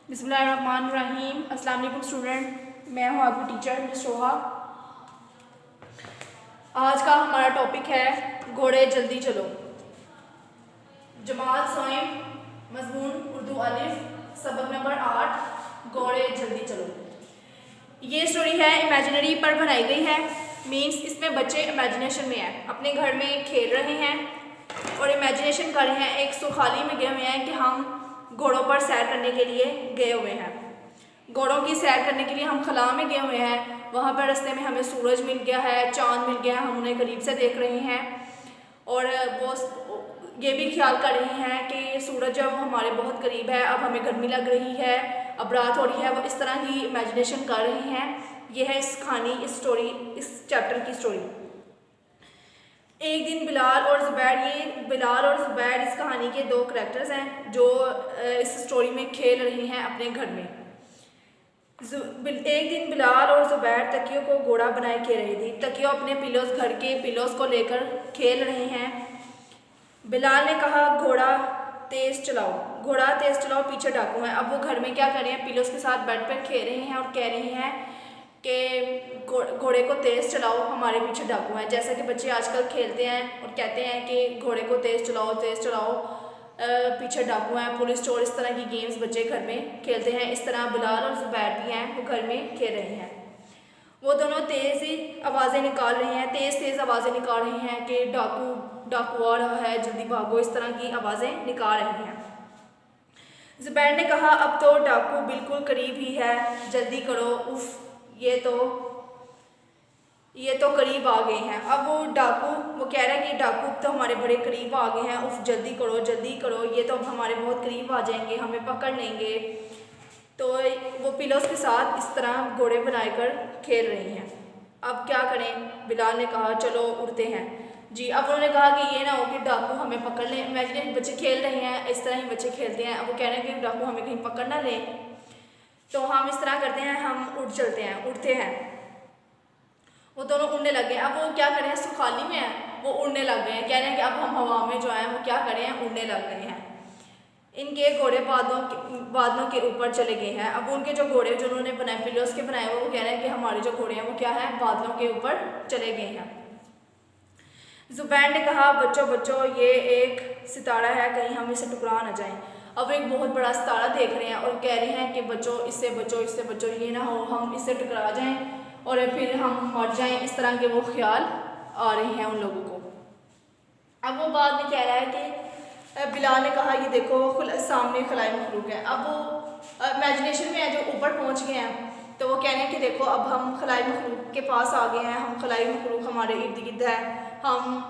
बिस्मिल्लाहिर्रहमानिर्रहीम। अस्सलाम वालेकुम स्टूडेंट, मैं हूँ आपकी टीचर मिस सोहा। आज का हमारा टॉपिक है घोड़े जल्दी चलो। जमात सोएम, मजमून उर्दू अलिफ, सबक नंबर 8, घोड़े जल्दी चलो। ये स्टोरी है इमेजिनरी पर बनाई गई है। मीन्स इसमें बच्चे इमेजिनेशन में हैं, अपने घर में खेल रहे हैं और इमेजिनेशन कर रहे हैं। एक सुखाली में गए हुए हैं कि हम घोड़ों पर सैर करने के लिए गए हुए हैं। घोड़ों की सैर करने के लिए हम खला में गए हुए हैं। वहाँ पर रास्ते में हमें सूरज मिल गया है, चांद मिल गया है, हम उन्हें करीब से देख रहे हैं और वो ये भी ख्याल कर रहे हैं कि सूरज अब हमारे बहुत करीब है, अब हमें गर्मी लग रही है, अब रात हो रही है। वो इस तरह की इमेजिनेशन कर रहे हैं। ये है इस कहानी, इस स्टोरी, इस चैप्टर की स्टोरी। एक दिन बिलाल और ज़ुबैर, ये बिलाल और ज़ुबैर इस कहानी के दो करैक्टर्स हैं जो इस स्टोरी में खेल रहे हैं अपने घर में। एक दिन बिलाल और ज़ुबैर तकियों को घोड़ा बनाए खेल रही थी। तकियों अपने पिलोस, घर के पिलोस को लेकर खेल रहे हैं। बिलाल ने कहा, घोड़ा तेज़ चलाओ, घोड़ा तेज़ चलाओ, पीछे डाकू हैं। अब वो घर में क्या कर रहे हैं, पिलोस के साथ बेड पर खेल रहे हैं और कह रहे हैं कि घोड़े को तेज़ चलाओ, हमारे पीछे डाकू हैं। जैसा कि बच्चे आजकल खेलते हैं और कहते हैं कि घोड़े को तेज़ चलाओ, तेज़ चलाओ, पीछे डाकू हैं, पुलिस चोर, इस तरह की गेम्स बच्चे घर में खेलते हैं। इस तरह बिलाल और ज़ुबैर भी हैं, वो घर में खेल रहे हैं। वो दोनों तेज़ ही आवाज़ें निकाल रहे हैं, तेज़ आवाज़ें निकाल रहे हैं कि डाकू आ रहा है, जल्दी भागो, इस तरह की आवाज़ें निकाल रहे हैं। ज़ुबैर ने कहा, अब तो डाकू बिल्कुल करीब ही है, जल्दी करो, उफ, ये तो करीब आ गए हैं। अब वो कह रहा है कि डाकू तो हमारे बड़े करीब आ गए हैं, उफ, जल्दी करो, ये तो अब हमारे बहुत करीब आ जाएंगे, हमें पकड़ लेंगे। तो वो पिलोस के साथ इस तरह घोड़े बनाकर खेल रही हैं। अब क्या करें, बिलाल ने कहा, चलो उड़ते हैं जी। अब उन्होंने कहा कि ये ना हो कि डाकू हमें पकड़ लें। इमेजिन बच्चे खेल रहे हैं, इस तरह ही बच्चे खेलते हैं। अब वो कह रहे हैं कि डाकू हमें कहीं पकड़ ना लें, तो हम इस तरह करते हैं, हम उड़ते हैं। वो दोनों उड़ने लग गए। अब वो क्या करें, सुखाली में है, वो उड़ने लग गए हैं। कह रहे हैं कि अब हम हवा में जो है वो क्या करें, उड़ने लग गए हैं। इनके घोड़े बादलों के ऊपर चले गए हैं। अब उनके जो घोड़े जो उन्होंने बनाए, पिलोस के बनाए, वो कह रहे हैं कि हमारे जो घोड़े हैं वो क्या है, बादलों के ऊपर चले गए हैं। ज़ुबैर ने कहा, बच्चों, ये एक सितारा है, कहीं हम इसे टुकरा ना जाएं। अब एक बहुत बड़ा सितारा देख रहे हैं और कह रहे हैं कि बच्चों, इससे बच्चों, ये ना हो हम इससे टकरा जाएं और फिर हम मर जाएं। इस तरह के वो ख्याल आ रहे हैं उन लोगों को। अब वो बाद में कह रहा है कि बिलाल ने कहा, ये देखो सामने खलाई मखलूक है। अब वो इमेजिनेशन में है, जो ऊपर पहुंच गए हैं, तो वो कह रहे हैं कि देखो अब हम खलाई मखलूक के पास आ गए हैं, हम खलाई मखलूक हमारे इर्द गिर्द है, हम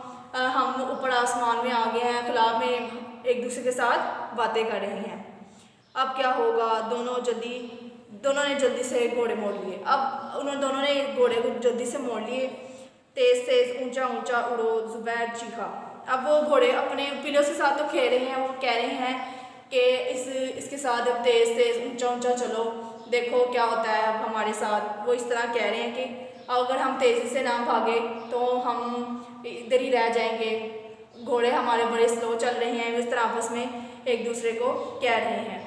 ऊपर आसमान में आ गए हैं, खला में एक दूसरे के साथ बातें कर रहे हैं। अब क्या होगा, दोनों ने जल्दी से घोड़े मोड़ लिए। अब दोनों ने घोड़े को जल्दी से मोड़ लिए। तेज़ ऊंचा उड़ो, ज़ुबैर चीखा। अब वो घोड़े अपने पिलों के साथ तो खेल रहे हैं, वो कह रहे हैं कि इसके साथ अब तेज़ ऊंचा चलो, देखो क्या होता है अब हमारे साथ। वो इस तरह कह रहे हैं कि अगर हम तेज़ी से ना भागे तो हम इधर ही रह जाएंगे, घोड़े हमारे बड़े स्लो चल रहे हैं। इस तरह आपस में एक दूसरे को कह रहे हैं।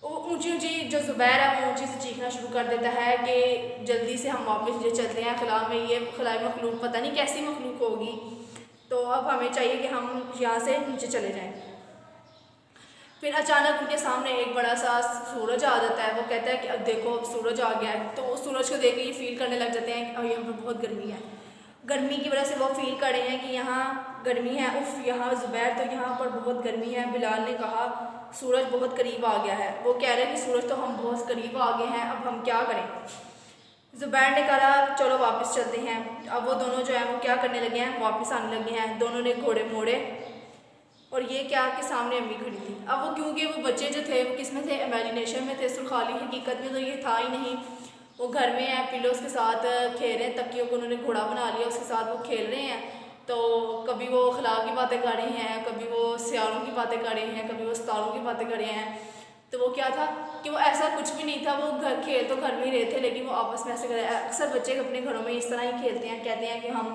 ऊंची जो ज़ुबैर है वो ऊंची से चीखना शुरू कर देता है कि जल्दी से हम वापस चलते हैं खला में, ये खलाई मखलूक पता नहीं कैसी मखलूक होगी, तो अब हमें चाहिए कि हम यहाँ से नीचे चले जाएं। फिर अचानक उनके सामने एक बड़ा सा सूरज आ जाता है। वो कहता है कि अब देखो, अब सूरज आ गया है। तो वो सूरज को देख के ये फील करने लग जाते हैं कि यहाँ पर बहुत गर्मी है। गर्मी की वजह से वो फील कर रहे हैं कि यहाँ गर्मी है, उफ, यहाँ ज़ुबैर तो यहाँ पर बहुत गर्मी है। बिलाल ने कहा, सूरज बहुत करीब आ गया है। वो कह रहे हैं कि सूरज तो हम बहुत करीब आ गए हैं, अब हम क्या करें। ज़ुबैर ने कहा, चलो वापस चलते हैं। अब वो दोनों जो है वो क्या करने लगे हैं, वापस आने लगे हैं। दोनों ने घोड़े मोड़े और ये क्या कि सामने अम्मी खड़ी थी। अब वो क्योंकि वो बच्चे जो थे वो किस में थे, इमेजिनेशन में थे, सुखाली हकीकत में तो ये था ही नहीं। वो घर में है, पिलोस के साथ खेल रहे हैं, तकियों को उन्होंने घोड़ा बना लिया, उसके साथ वो खेल रहे हैं। तो कभी वो खला की बातें कर रहे हैं, कभी वो सियारों की बातें कर रहे हैं, कभी वो सितारों की बातें कर रहे हैं। तो वो क्या था कि वो ऐसा कुछ भी नहीं था, वो खेल तो घर में ही रहे थे, लेकिन वो आपस में ऐसे कर रहे हैं। अक्सर बच्चे अपने घरों में इस तरह ही खेलते हैं, कहते हैं कि हम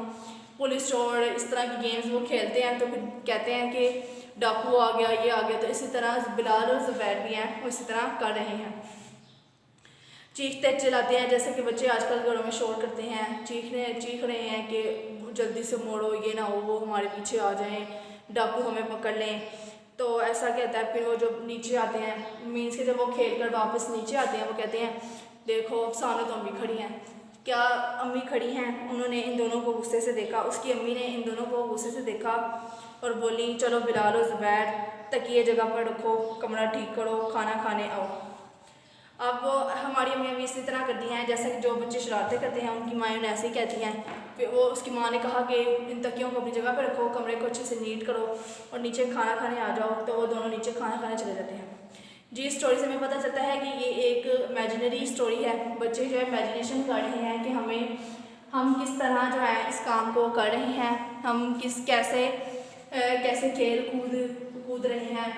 पुलिस चोर, इस तरह की गेम्स वो खेलते हैं। तो फिर कहते हैं कि डाकू आ गया, ये आ गया। तो इसी तरह बिलाल और ज़ुबैर भी हैं, वो इसी तरह कर रहे हैं, चीखते चिल्लाते हैं। जैसे कि बच्चे आजकल घरों में शोर करते हैं, चीख रहे हैं कि जल्दी से मोड़ो, ये ना हो वो हमारे पीछे आ जाएं, डाकू हमें पकड़ लें। तो ऐसा कहता है। फिर वो जब नीचे आते हैं, मीन्स के जब वो खेल कर वापस नीचे आते हैं, वो कहते हैं देखो सामने तो अम्मी खड़ी हैं। क्या अम्मी खड़ी हैं? उन्होंने इन दोनों को गुस्से से देखा, उसकी अम्मी ने इन दोनों को गुस्से से देखा और बोली चलो बिलाल और ज़ुबैर तकिए जगह पर रखो, कमरा ठीक करो, खाना खाने आओ। अब हमारी अम्मी भी इसी तरह करती हैं, जैसे कि जो बच्चे शरारतें करते हैं उनकी माएँ उन्हें ऐसे ही कहती हैं। फिर वो उसकी माँ ने कहा कि इन तकियों को अपनी जगह पर रखो, कमरे को अच्छे से नीट करो और नीचे खाना खाने आ जाओ। तो वो दोनों नीचे खाना खाने चले जाते हैं। जी, इस स्टोरी से हमें पता चलता है कि ये एक इमेजिनरी स्टोरी है। बच्चे जो है इमेजिनेशन कर रहे हैं कि हम किस तरह जो है इस काम को कर रहे हैं, हम कैसे खेल कूद रहे हैं,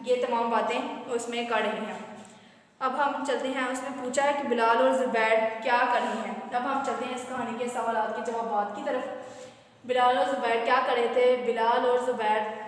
ये तमाम बातें उसमें कर रहे हैं। अब हम चलते हैं, उसने पूछा है कि बिलाल और ज़ुबैर क्या कर रहे हैं। अब हम चलते हैं इस कहानी के सवालात के जवाबात की तरफ। बिलाल और ज़ुबैर क्या कर रहे थे? बिलाल और ज़ुबैर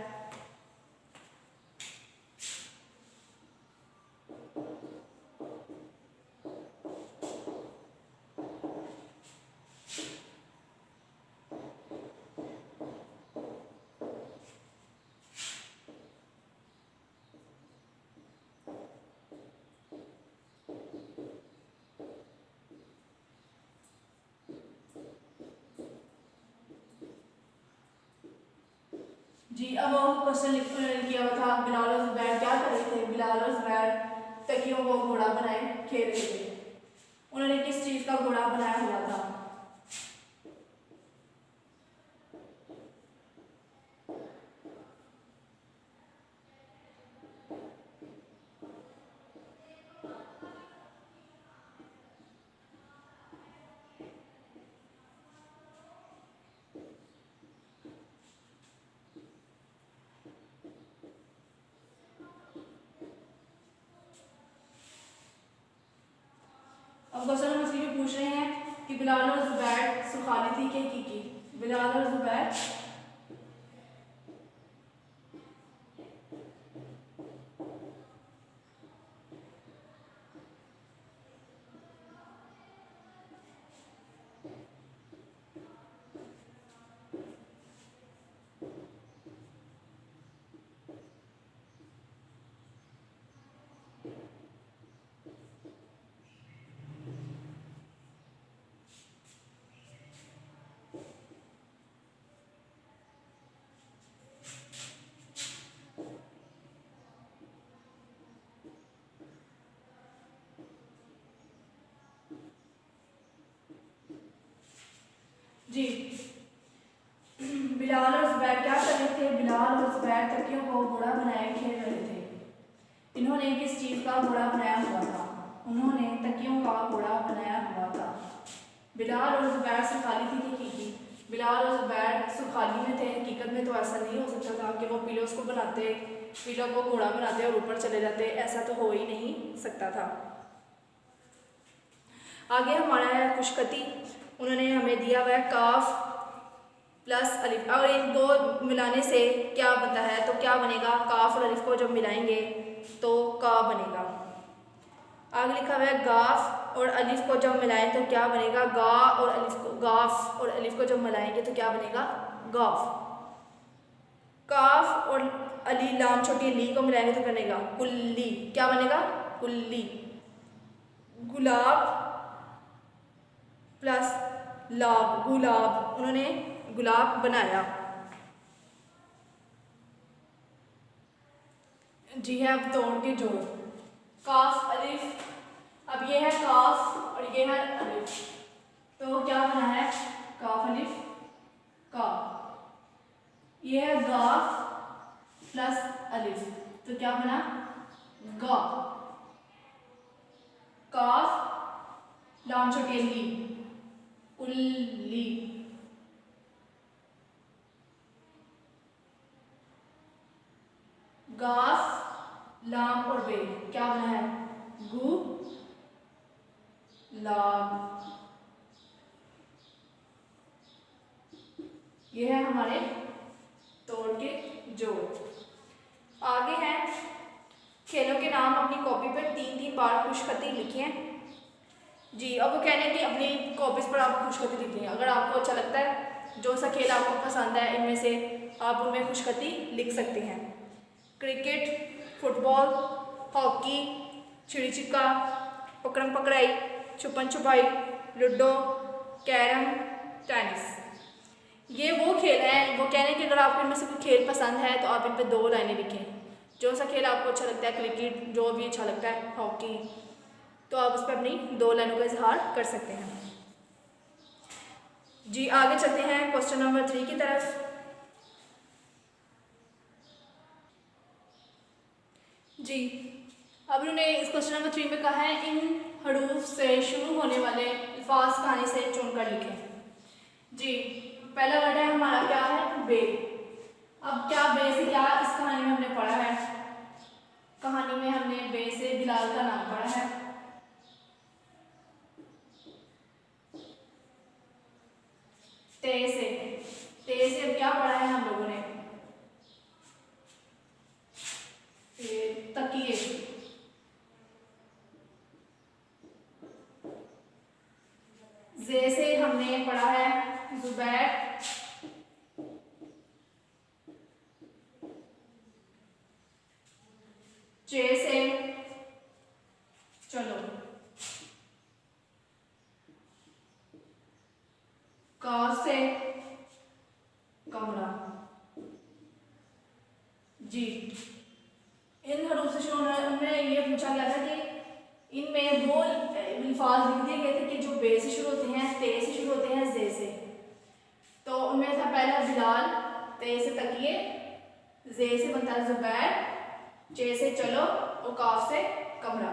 जी, अब क्वेश्चन किया हुआ था बिलाल और ज़ुबैर क्या कर रहे थे। बिलाल और ज़ुबैर तकियों को घोड़ा बनाए खेल रहे थे। उन्होंने किस चीज़ का घोड़ा बनाया हुआ था? अब क्वेश्चन हम इसलिए पूछ रहे हैं कि बिलाल और ज़ुबैर सुखाली थी कि की? बिलाल और ज़ुबैर जी, बिलाल और ज़ुबैर क्या कर रहे थे? बिलाल और ज़ुबैर तकियों को घोड़ा बनाए खेल रहे थे। इन्होंने किस चीज़ का घोड़ा बनाया हुआ था? उन्होंने तकियों का घोड़ा बनाया हुआ था। बिलाल और ज़ुबैर सुखाली थी कि की? बिलाल और ज़ुबैर सुखाली में थे। हकीकत में तो ऐसा नहीं हो सकता था कि वो पिलोस को बनाते, पिलो को घोड़ा बनाते और ऊपर चले जाते, ऐसा तो हो ही नहीं सकता था। आगे हमारा है खुशखती। उन्होंने हमें दिया हुआ है काफ प्लस अलिफ, और इन दो मिलाने से क्या बनता है? तो क्या बनेगा? काफ और अलिफ को जब मिलाएंगे तो का बनेगा। आगे लिखा हुआ है गाफ और अलिफ को जब मिलाएं तो क्या बनेगा? गा और अलिफ को, गाफ और अलिफ को जब मिलाएंगे तो क्या बनेगा? गाफ। काफ और अली लाम छोटी ली को मिलाएंगे तो बनेगा कुल्ली। क्या बनेगा? कुल्ली। गुलाब प्लस लाभ, गुलाब। उन्होंने गुलाब बनाया। जी है, अब तोड़ के जोड़। काफ अलिफ, अब ये है काफ और ये है अलिफ, तो क्या बना है? काफ अलिफ का। ये है गाफ प्लस अलिफ, तो क्या बना? गा। काफ लाम छोटी ली, कुल्ली। गाफ लाम और बे, क्या बना है? गु लाब। ये है हमारे तोड़ के जोड़। आगे हैं खेलों के नाम। अपनी कॉपी पर 3-3 बार खुशखती लिखें। जी, अब वो कह रहे हैं कि अपनी कॉपीज पर आप खुशखती लिख लें। अगर आपको अच्छा लगता है, जो सा खेल आपको पसंद है, इनमें से आप उनमें खुशखती लिख सकते हैं। क्रिकेट, फुटबॉल, हॉकी, चिड़ी छिक्का, पकड़म पकड़ाई, छुपन छुपाई, लूडो, कैरम, टेनिस। ये वो खेल हैं। वो कह रहे हैं कि अगर आपको इनमें से कोई खेल पसंद है तो आप इन पर 2 लाइनें लिखें। जो सा खेल आपको अच्छा लगता है, क्रिकेट, जो भी अच्छा लगता है, हॉकी, तो आप उस पर अपनी 2 लाइनों का इजहार कर सकते हैं। जी, आगे चलते हैं क्वेश्चन नंबर 3 की तरफ। जी, अब उन्होंने इस क्वेश्चन नंबर 3 में कहा है, इन हरूफ से शुरू होने वाले अल्फाज कहानी से चुनकर लिखें। जी, पहला वर्ड है हमारा क्या है, बे। अब क्या बे से क्या इस कहानी में हमने पढ़ा है? कहानी में हमने बे से बिलाल का नाम पढ़ा है। ते से अब क्या पढ़ा है हम लोगों ने? तकिए। जे से हमने पढ़ा है जुबैर। चे से चलो। काफ से कमरा। जी, इन हरूफ से शुरू होने ये पूछा गया था कि इनमें वो अल्फाज लिख दिए गए थे कि जो बे से शुरू होते हैं, ते से शुरू होते हैं, जे से। तो उनमें था पहला बिलाल, ते से तकिए, जे से बनता है जुबैर, चे से चलो और काफ से कमरा।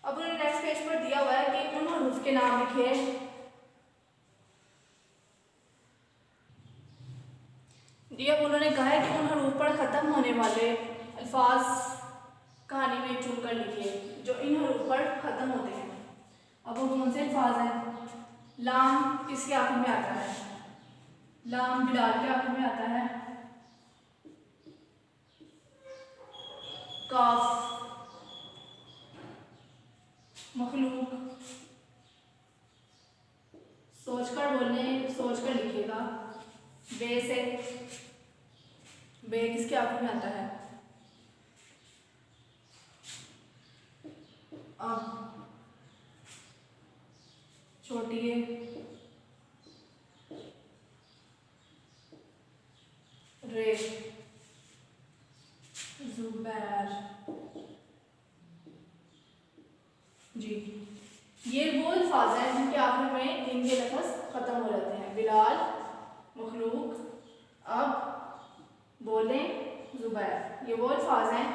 अब उन्होंने नेक्स्ट पेज पर दिया हुआ है कि उन हरूफ के नाम लिखे। जी, अब उन्होंने कहा है कि उन हरूफ पर ख़त्म होने वाले अल्फाज कहानी में चुनकर लिखिए जो इन हरूफ पर ख़त्म होते हैं। अब वो कौन से अल्फाज हैं? लाम किसके आखिर में आता है? लाम बिलाल के आखिर में आता है। काफ मखलूक, सोचकर बोलने, सोचकर लिखिएगा। बे से, बे किसके आखिर में आता है? अब छोटिए, रे, जुबैर। जी, ये वो अल्फाज हैं जिनके आखिर में इनके लफ्ज़ ख़त्म हो जाते हैं। बिलाल, मखलूक, अब, बोले, जुबैर। ये वो अल्फाज हैं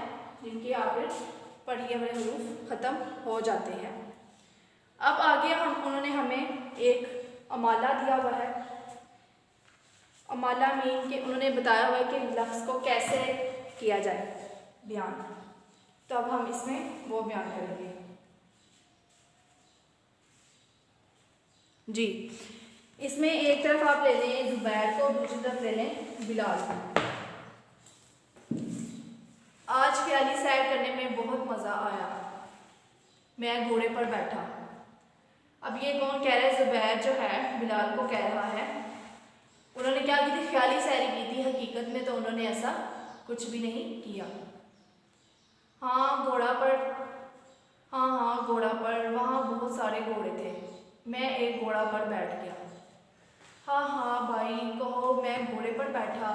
जिनके आखिर पढ़िए वाले हरूफ ख़त्म हो जाते हैं। अब आगे उन्होंने हमें एक अमाला दिया हुआ है। अमाला मीन के उन्होंने बताया हुआ है कि लफ्ज़ को कैसे किया जाए बयान। तो अब हम इसमें वो बयान करेंगे। जी, इसमें एक तरफ आप ले लें जुबैर को, दूसरी तरफ ले लें बिलाल को। आज ख्याली सैर करने में बहुत मज़ा आया, मैं घोड़े पर बैठा। अब ये कौन कह रहा है? जुबैर जो है बिलाल को कह रहा है। उन्होंने क्या की थी? ख्याली सैरी की थी। हकीकत में तो उन्होंने ऐसा कुछ भी नहीं किया। हाँ घोड़ा पर, हाँ घोड़ा पर, वहाँ बहुत सारे घोड़े थे, मैं एक घोड़ा पर बैठ गया। हाँ भाई कहो, मैं घोड़े पर बैठा।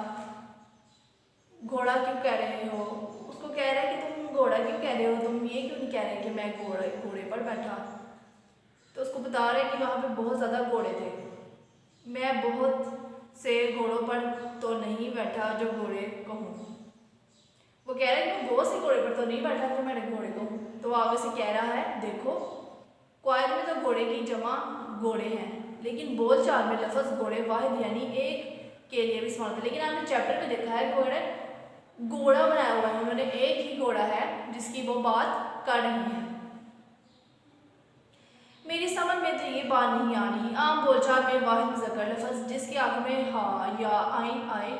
घोड़ा क्यों कह रहे हो? उसको कह रहा है कि तुम घोड़ा क्यों कह रहे हो, तुम ये क्यों नहीं कह रहे कि मैं घोड़े पर बैठा। तो उसको बता रहे कि वहाँ पे बहुत ज़्यादा घोड़े थे, मैं बहुत से घोड़ों पर तो नहीं बैठा जो घोड़े कहूँ। वो कह रहा है कि मैं बहुत से घोड़े पर तो नहीं बैठा जो मैंने घोड़े कहूँ। तो आगे से कह रहा है देखो, क्वायर में तो घोड़े की जमा घोड़े हैं, लेकिन बोल चाल में लफ्ज़ घोड़े वाहिद यानी एक के लिए भी इस्तेमाल होता है। लेकिन आपने चैप्टर में देखा है घोड़ा बनाया हुआ है, उन्होंने एक ही घोड़ा है जिसकी वो बात कर रही है। मेरी समझ में तो ये बात नहीं आ रही। आम बोलचाल में वाहिद मुज़क्कर लफ्ज़ जिसके आगे में हा या आइन आए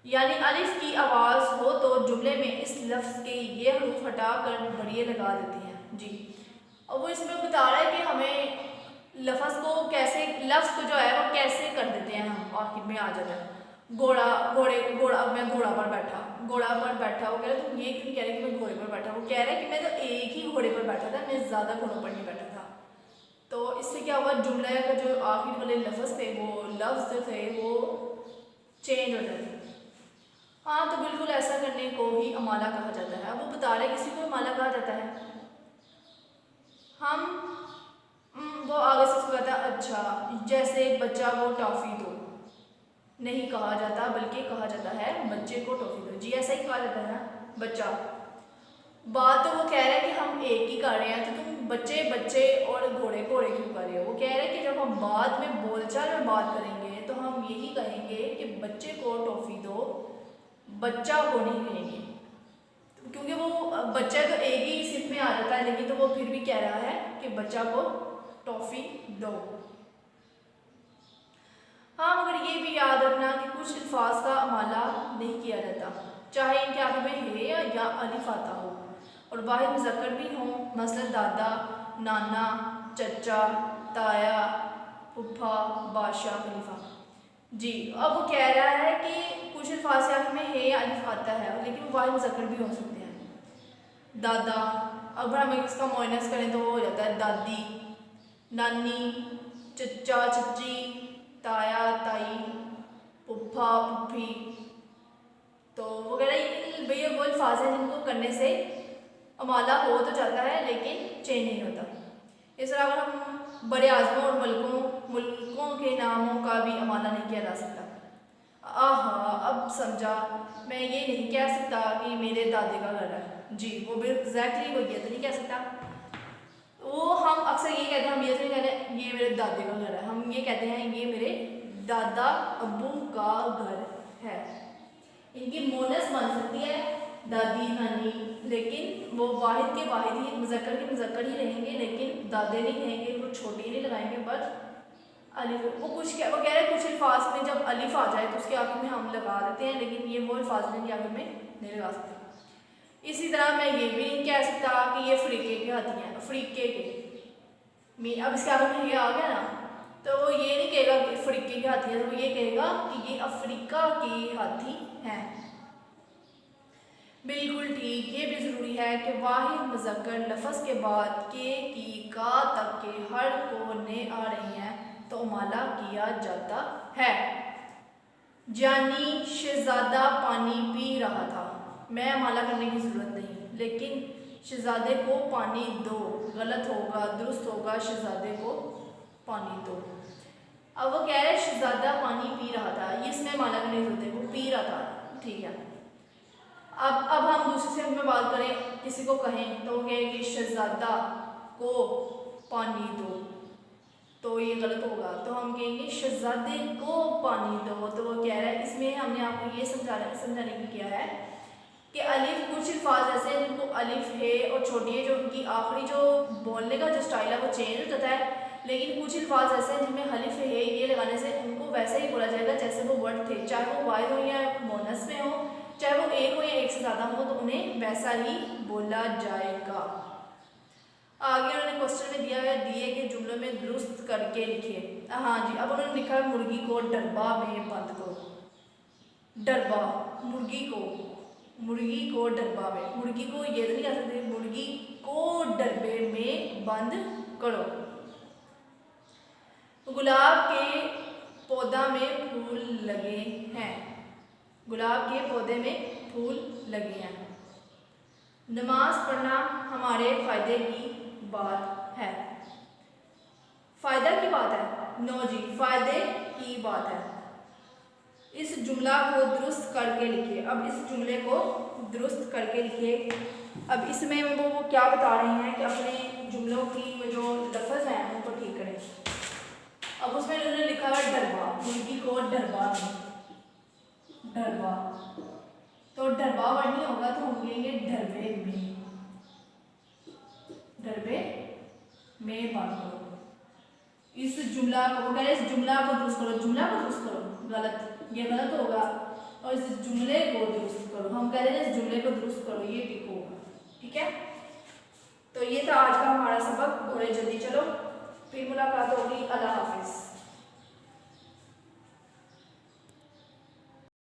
यानी अलिफ की आवाज़ हो तो जुमले में इस लफ्ज़ के ये हरूफ हटा कर बढ़िया लगा देती हैं जी। और वो इसमें बता रहा है कि हमें लफ्ज़ को कैसे, लफ्ज़ को जो है वो कैसे कर देते हैं, हम आखिर में आ जाता है घोड़ा, घोड़ा, मैं घोड़ा पर बैठा, घोड़ा पर बैठा, वो कह रहा है तुम ये क्यों कह रहे कि मैं घोड़े पर बैठा, वो कह रहा है कि मैं तो एक ही घोड़े पर बैठा था, मैं ज़्यादा घोड़ों पर नहीं बैठा था। तो इससे क्या हुआ, जुमले का जो आखिर वाले लफ्ज़ थे, वो लफ्ज़ जो थे वो चेंज हो जाते। हाँ, तो बिल्कुल ऐसा करने को ही अमाला कहा जाता है। अब वो बता रहे किसी को अमाला कहा जाता है, हम वो आगे से उसको कहता है अच्छा, जैसे बच्चा को टॉफ़ी दो नहीं कहा जाता, बल्कि कहा जाता है बच्चे को टॉफ़ी दो जी, ऐसा ही कहा जाता है बच्चा। बात तो वो कह रहे हैं कि हम एक ही कर रहे हैं, तो तुम बच्चे बच्चे और घोड़े घोड़े क्यों कर रहे हो। वो कह रहे हैं कि जब हम बाद में बोलचाल में बात करेंगे तो हम यही कहेंगे कि बच्चे को टॉफ़ी दो, बच्चा को नहीं कहेंगे, क्योंकि वो बच्चा तो एक ही सिर्फ में आ जाता है, लेकिन तो वो फिर भी कह रहा है कि बच्चा को टॉफ़ी दो। हाँ, मगर ये भी याद रखना कि कुछ अल्फाज का अमाला नहीं किया जाता, चाहे इनके आगे में हे या अलिफ आता हो, और वाहिद मुज़क्कर भी हों, मसलन दादा, नाना, चचा, ताया, फूफा, बादशाह, खलीफा जी। अब वो कह रहा है कि कुछ अल्फाज के आगे में हे या अलिफ आता है, लेकिन वो वाहिद मुज़क्कर भी हो सकते हैं। दादा, अगर हम इसका मुअन्नस करें तो वो हो जाता है दादी, नानी, चचा, चची, ताया, ताई, फूफा, फूफी। तो वो कह रहा है भैया वो अल्फाज हैं जिनको करने से अमाला हो तो जाता है लेकिन चेंज नहीं होता। इस तरह अगर हम बड़े आज़मों और मुल्कों के नामों का भी अमाला नहीं किया जा सकता। आहा, अब समझा, मैं ये नहीं कह सकता कि मेरे दादे का घर है जी, वो भी एग्जैक्टली वो ये तो नहीं कह सकता। वो हम अक्सर ये कहते हैं, हम ये तो नहीं कहते ये मेरे दादे का घर है, हम ये कहते हैं ये मेरे दादा अब्बू का घर है। इनकी मोनस बन सकती है दादी, नानी, लेकिन वो वाहिद के वाहिद ही, मुज़क्कर के मुज़क्कर ही रहेंगे, लेकिन दादे नहीं कहेंगे, वो छोटी नहीं लगाएंगे, बट अलिफ वो कह रहे हैं कुछ अल्फाज में जब अलिफ आ जाए तो उसके आगे में हम लगा देते हैं, लेकिन ये वो अल्फाज में आगे में नहीं लगा सकते। इसी तरह मैं ये भी नहीं कह सकता कि ये अफ्रीके के हाथी हैं, अफ्रीके के, अब इसके आगे में ये आ गया ना, तो वो ये नहीं कहेगा कि अफ्रीके के हाथी हैं, तो वो ये कहेगा कि ये अफ्रीका के हाथी हैं। बिल्कुल ठीक, ये भी ज़रूरी है कि वाहिद मुज़क्कर लफ्ज़ के बाद के की का तक के हर कोने आ रही हैं तो अमाला किया जाता है। जानी शहज़ादा पानी पी रहा था, मैं अमाला करने की ज़रूरत नहीं, लेकिन शहज़ादे को पानी दो गलत होगा, दुरुस्त होगा शहज़ादे को पानी दो। अब वो कह रहे शहज़ादा पानी पी रहा था, ये इसमें अमाला करने की ज़रूरत है, वो पी रहा था, ठीक है। अब हम दूसरे सेंस में बात करें, किसी को कहें तो वो कहेंगे शहज़ादा को पानी दो, तो ये गलत होगा, तो हम कहेंगे शहज़ादे को पानी दो। तो वो कह रहा है, इसमें हमने आपको ये समझाने की किया है कि अलिफ, कुछ अल्फाज ऐसे हैं जिनको अलिफ है और छोटी है, जो उनकी आखिरी जो बोलने का जो स्टाइल है वो चेंज हो जाता है, लेकिन कुछ अल्फाज ऐसे हैं जिनमें हलिफ है ये लगाने से उनको वैसे ही बोला जाएगा जैसे वो वर्ड थे, चाहे वो वाहिद हो या मोनस में हो, चाहे वो एक हो या एक से ज़्यादा हो, तो उन्हें वैसा ही बोला जाएगा। आगे उन्होंने क्वेश्चन में दिए कि जुमलों में दुरुस्त करके लिखिए। हाँ जी, अब उन्होंने लिखा है मुर्गी को डरबा में बंद करो। डरबा, मुर्गी को डरबा में, मुर्गी को ये तो नहीं कह सकते, मुर्गी को डरबे में बंद करो। गुलाब के पौधा में फूल लगे हैं, गुलाब के पौधे में फूल लगे हैं। नमाज पढ़ना हमारे फ़ायदे की बात है, फ़ायदा की बात है, नो जी, फ़ायदे की बात है। इस जुमला को दुरुस्त करके लिखिए। अब इस जुमले को दुरुस्त करके लिखिए। अब इसमें वो क्या बता रहे हैं कि अपने जुमलों की जो लफ्ज़ हैं उनको ठीक करें। अब उसमें उन्होंने लिखा है डरबा, मुर्गी को डरबा में, डरबा, तो डरबा वर्ड नहीं होगा तो हम कहेंगे डरबे में, डरबे में बात करो। इस जुमला को, वो कह रहे इस जुमला को दुरुस्त करो, जुमला को दुरुस्त करो, गलत, ये गलत होगा। और इस जुमले को दुरुस्त करो। हम कह रहे हैं इस जुमले को दुरुस्त करो, ये ठीक होगा। ठीक है, तो ये था आज का हमारा सबक। घोड़े जल्दी चलो, फिर मुलाकात होगी। अल्लाह हाफिज़।